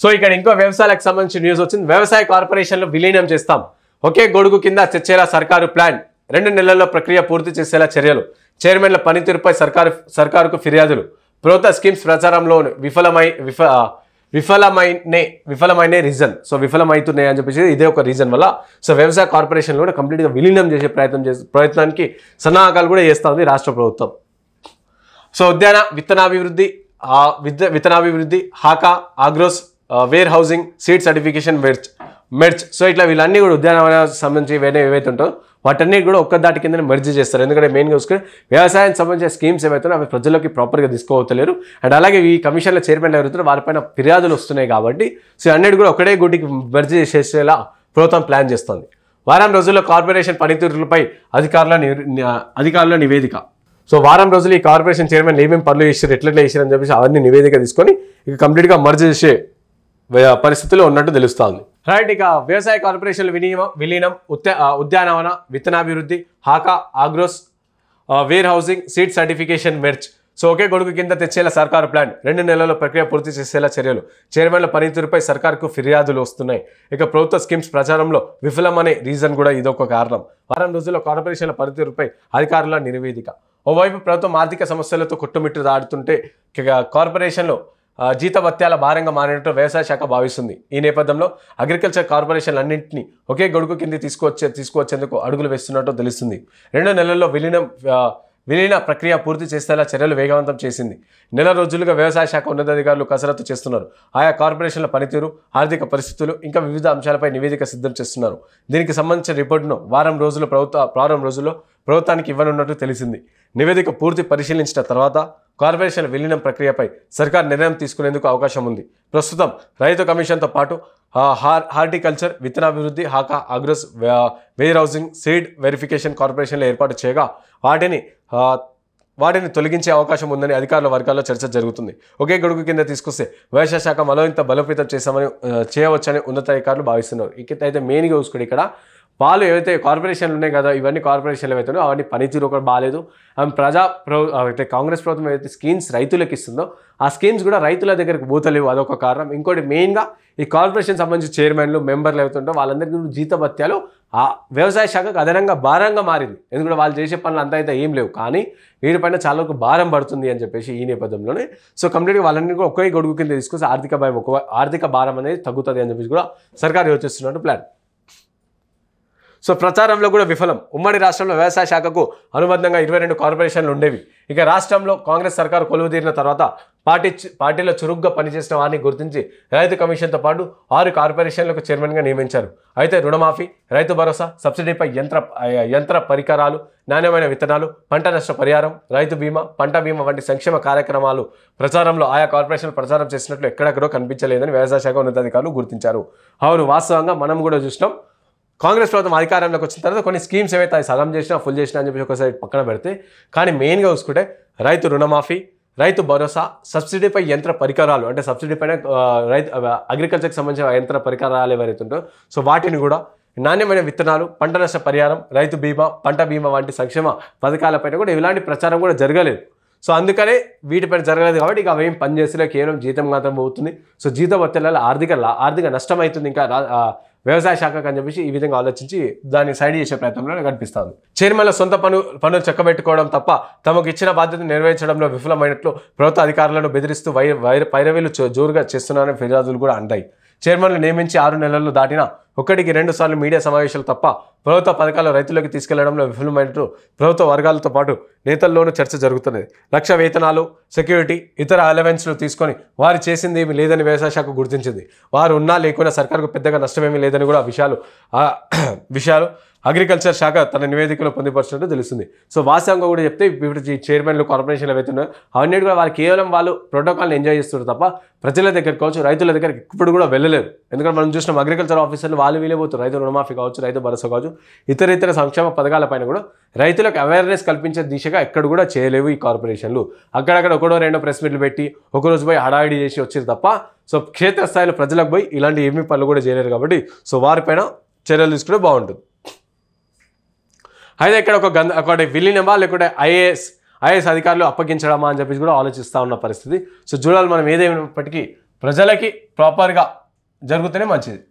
So ఇక్కడ ఇంకో వ్యవసాయాలకు సంబంధించిన న్యూస్ వచ్చింది. వ్యవసాయ కార్పొరేషన్లో విలీనం చేస్తాం, ఒకే గొడుగు కింద తెచ్చేలా సర్కారు ప్లాన్, 2 నెలల్లో ప్రక్రియ పూర్తి చేసేలా చర్యలు, చైర్మన్ల పనితీరుపై సర్కారుకు ఫిర్యాదులు, ప్రభుత్వ స్కీమ్స్ ప్రచారంలో విఫలమైన రీజన్. సో విఫలమవుతున్నాయి అని చెప్పేసి ఇదే ఒక రీజన్ వల్ల సో వ్యవసాయ కార్పొరేషన్ కూడా కంప్లీట్గా విలీనం చేసే ప్రయత్నానికి సన్నాహకాలు కూడా చేస్తూ ఉంది రాష్ట్ర ప్రభుత్వం. సో ఉద్యాన విత్తనాభివృద్ధి, HACA, Agros, ware housing, seed certification, merge. So ఇట్లా వీళ్ళన్నీ కూడా ఉద్యానవనానికి సంబంధించి ఏవైతే ఉంటాయో వాటన్నీ కూడా ఒక్క దాటి కింద మెర్జ్ చేస్తారు. ఎందుకంటే మెయిన్గా చూసుకుని వ్యవసాయానికి సంబంధించిన స్కీమ్స్ ఏవైతున్నాయో అవి ప్రజల్లోకి ప్రాపర్గా తీసుకోవట్లేరు. అండ్ అలాగే ఈ కమిషన్ల చైర్మన్లు ఎవరుతారో వారిపైన ఫిర్యాదులు వస్తున్నాయి కాబట్టి సో అన్నిటి కూడా ఒకటే గుడికి మెర్జ్ చేసేలా ప్రభుత్వం ప్లాన్ చేస్తుంది. వారం రోజుల్లో కార్పొరేషన్ పనితీరులపై అధికారుల నివేదిక. సో వారం రోజులు ఈ కార్పొరేషన్ చైర్మన్ ఏమేమి పనులు చేశారు, ఎట్లా చేశారు అని చెప్పేసి అవన్నీ నివేదిక తీసుకొని ఇక కంప్లీట్గా మర్జ్ చేసే పరిస్థితుల్లో ఉన్నట్టు తెలుస్తోంది. రైట్, ఇక వ్యవసాయ కార్పొరేషన్ల విలీనం, ఉద్యానవన, విత్తనాభివృద్ధి, HACA, Agros, ware housing, seed certification, merge. So ఒకే గొడుగు కింద తెచ్చేలా సర్కారు ప్లాన్, 2 నెలల్లో ప్రక్రియ పూర్తి చేసేలా చర్యలు, చైర్మన్ల పనితీరుపై సర్కారుకు ఫిర్యాదులు వస్తున్నాయి. ఇక ప్రభుత్వ స్కీమ్స్ ప్రచారంలో విఫలమనే రీజన్ కూడా ఇదొక కారణం. వారం రోజుల్లో కార్పొరేషన్ల పనితీరుపై అధికారుల నివేదిక. ఓవైపు ప్రభుత్వం ఆర్థిక సమస్యలతో కొట్టుమిట్టు దాడుతుంటే కార్పొరేషన్లో జీతభత్యాల భారంగా మారినట్టు వ్యవసాయ శాఖ భావిస్తుంది. ఈ నేపథ్యంలో అగ్రికల్చర్ కార్పొరేషన్లన్నింటినీ ఒకే గొడుగు కింద తీసుకువచ్చేందుకు అడుగులు వేస్తున్నట్టు తెలుస్తుంది. 2 నెలల్లో విలీన ప్రక్రియ పూర్తి చేసేలా చర్యలు వేగవంతం చేసింది. నెల రోజులుగా వ్యవసాయ శాఖ ఉన్నతాధికారులు కసరత్తు చేస్తున్నారు. ఆయా కార్పొరేషన్ల పనితీరు, ఆర్థిక పరిస్థితులు ఇంకా వివిధ అంశాలపై నివేదిక సిద్ధం చేస్తున్నారు. దీనికి సంబంధించిన రిపోర్టును వారం రోజుల్లో ప్రభుత్వానికి ఇవ్వనున్నట్టు తెలిసింది. నివేదిక పూర్తి పరిశీలించిన తర్వాత కార్పొరేషన్ విలీనం ప్రక్రియపై సర్కార్ నిర్ణయం తీసుకునేందుకు అవకాశం ఉంది. ప్రస్తుతం రైతు కమిషన్తో పాటు హార్టికల్చర్, విత్తనాభివృద్ధి, HACA, Agros, ware housing, seed verification కార్పొరేషన్లు ఏర్పాటు చేయగా వాటిని తొలగించే అవకాశం ఉందని అధికారుల వర్గాల్లో చర్చ జరుగుతుంది. ఒకే గొడుగు కింద తీసుకొస్తే వ్యవసాయ శాఖ మరింత బలోపేతం చేయవచ్చని ఉన్నతాధికారులు భావిస్తున్నారు. అయితే మెయిన్గా చూసుకుంటే ఇక్కడ వాళ్ళు ఏవైతే కార్పొరేషన్లు ఉన్నాయి కదా, ఇవన్నీ కార్పొరేషన్లు ఏవైతే ఉన్నాయో అవన్నీ పనితీరు ఒకటి బాగాలేదు. అయితే కాంగ్రెస్ ప్రభుత్వం ఏదైతే స్కీమ్స్ రైతులకు ఇస్తుందో ఆ స్కీమ్స్ కూడా రైతుల దగ్గరికి పోతలేవు, అదొక కారణం. ఇంకోటి మెయిన్గా ఈ కార్పొరేషన్ సంబంధించి చైర్మన్లు, మెంబర్లు ఏవైతుంటో వాళ్ళందరికీ జీతభత్యాలు ఆ వ్యవసాయ శాఖకు అదనంగా భారంగా మారింది. ఎందుకంటే వాళ్ళు చేసే పనులు అంతా అయితే ఏం లేవు, కానీ వీటిపైన చాలా వరకు భారం పడుతుంది అని చెప్పేసి ఈ నేపథ్యంలోనే సో కంప్లీట్గా వాళ్ళని కూడా ఒకే గొడుగు కింద తీసుకొస్తే ఆర్థిక భారం అనేది తగ్గుతుంది అని చెప్పేసి కూడా సర్కారు యోచిస్తున్నట్టు ప్లాన్. సో ప్రచారంలో కూడా విఫలం. ఉమ్మడి రాష్ట్రంలో వ్యవసాయ శాఖకు అనుబంధంగా 22 కార్పొరేషన్లు ఉండేవి. ఇక రాష్ట్రంలో కాంగ్రెస్ సర్కారు కొలువుదీరిన తర్వాత పార్టీలో చురుగ్గా పనిచేసిన వారిని గుర్తించి రైతు కమిషన్తో పాటు 6 కార్పొరేషన్లకు చైర్మన్గా నియమించారు. అయితే రుణమాఫీ, రైతు భరోసా, సబ్సిడీపై యంత్ర పరికరాలు, నాణ్యమైన విత్తనాలు, పంట నష్ట పరిహారం, రైతు బీమా, పంట బీమా వంటి సంక్షేమ కార్యక్రమాలు ప్రచారంలో ఆయా కార్పొరేషన్లు ప్రచారం చేసినట్లు ఎక్కడెక్కడో కనిపించలేదని వ్యవసాయ శాఖ ఉన్నతాధికారులు గుర్తించారు. అవును, వాస్తవంగా మనం కూడా చూసినాం. కాంగ్రెస్ ప్రభుత్వం అధికారంలోకి వచ్చిన తర్వాత కొన్ని స్కీమ్స్ ఏవైతే అది సగం చేసినా, ఫుల్ చేసినా అని చెప్పి ఒకసారి పక్కన పెడితే, కానీ మెయిన్గా చూసుకుంటే రైతు రుణమాఫీ, రైతు భరోసా, సబ్సిడీపై యంత్ర పరికరాలు, అంటే సబ్సిడీ పైన అగ్రికల్చర్కి సంబంధించిన యంత్ర పరికరాలు ఎవరైతే ఉంటాయో సో వాటిని కూడా, నాణ్యమైన విత్తనాలు, పంట నష్ట పరిహారం, రైతు బీమా, పంట బీమా వంటి సంక్షేమ పథకాలపైన కూడా ఇలాంటి ప్రచారం కూడా జరగలేదు. సో అందుకనే వీటిపైన జరగలేదు కాబట్టి ఇక అవేం పనిచేస్తే కేవలం జీతం మాత్రం పోతుంది. సో జీతభత్యాల ఆర్థిక నష్టం అవుతుంది ఇంకా వ్యవసాయ శాఖకు అని చెప్పేసి ఈ విధంగా ఆలోచించి దాన్ని సైడ్ చేసే ప్రయత్నంలో కనిపిస్తుంది. చైర్మన్ల సొంత పనులు చక్కబెట్టుకోవడం తప్ప తమకు ఇచ్చిన బాధ్యతను నెరవేర్చడంలో విఫలమైనట్లు ప్రభుత్వ అధికారులను బెదిరిస్తూ పైరవీలు జోరుగా చేస్తున్నారని ఫిర్యాదులు కూడా అందాయి. చైర్మన్లు నియమించి 6 నెలలు దాటినా 1-2 సార్లు మీడియా సమావేశాలు తప్ప ప్రభుత్వ పథకాలు రైతులకు తీసుకెళ్లడంలో విఫలమైనట్టు ప్రభుత్వ వర్గాలతో పాటు నేతల్లోనూ చర్చ జరుగుతున్నది. లక్ష వేతనాలు, సెక్యూరిటీ, ఇతర అలవెన్స్లు తీసుకొని వారు చేసింది ఏమీ లేదని వ్యవసాయ శాఖ గుర్తించింది. వారు ఉన్నా లేకున్నా సర్కారుకు పెద్దగా నష్టమేమీ లేదని కూడా విషయాలు అగ్రికల్చర్ శాఖ తన నివేదికలో పొందుపరిచినట్టు తెలుస్తుంది. సో వాస్తవంగా కూడా చెప్తే ఇప్పుడు ఈ చైర్మన్లు, కార్పొరేషన్లు ఏవైతున్నాయో అవన్నీ కూడా వాళ్ళు కేవలం ప్రోటోకాల్ని ఎంజాయ్ చేస్తున్నారు తప్ప ప్రజల దగ్గరికి కావచ్చు, రైతుల దగ్గరికి ఇప్పుడు కూడా వెళ్ళలేరు. ఎందుకంటే మనం చూసినాం అగ్రికల్చర్ ఆఫీసర్లు వాళ్ళు వీలైపోతారు. రైతు రుణమాఫీ కావచ్చు, రైతు భరోసా కావచ్చు, ఇతర సంక్షేమ పథకాలపైన కూడా రైతులకు అవేర్నెస్ కల్పించే దిశగా ఎక్కడ కూడా చేయలేవు ఈ కార్పొరేషన్లు. అక్కడక్కడ 1-2 ప్రెస్ మీట్లు పెట్టి ఒకరోజు పోయి హడావిడి చేసి వచ్చేది తప్ప సో క్షేత్రస్థాయిలో ప్రజలకు పోయి ఇలాంటి ఏమీ పనులు కూడా చేయలేరు. కాబట్టి సో వారిపైన చర్యలు తీసుకుంటే బాగుంటుంది. అయితే ఇక్కడ ఒకటి విలీనమా లేకుంటే ఐఏఎస్ అధికారులు అప్పగించడమా అని చెప్పేసి కూడా ఆలోచిస్తూ ఉన్న పరిస్థితి. సో చూడాలి మనం ఏదేమైనప్పటికీ ప్రజలకి ప్రాపర్గా జరుగుతూనే మంచిది.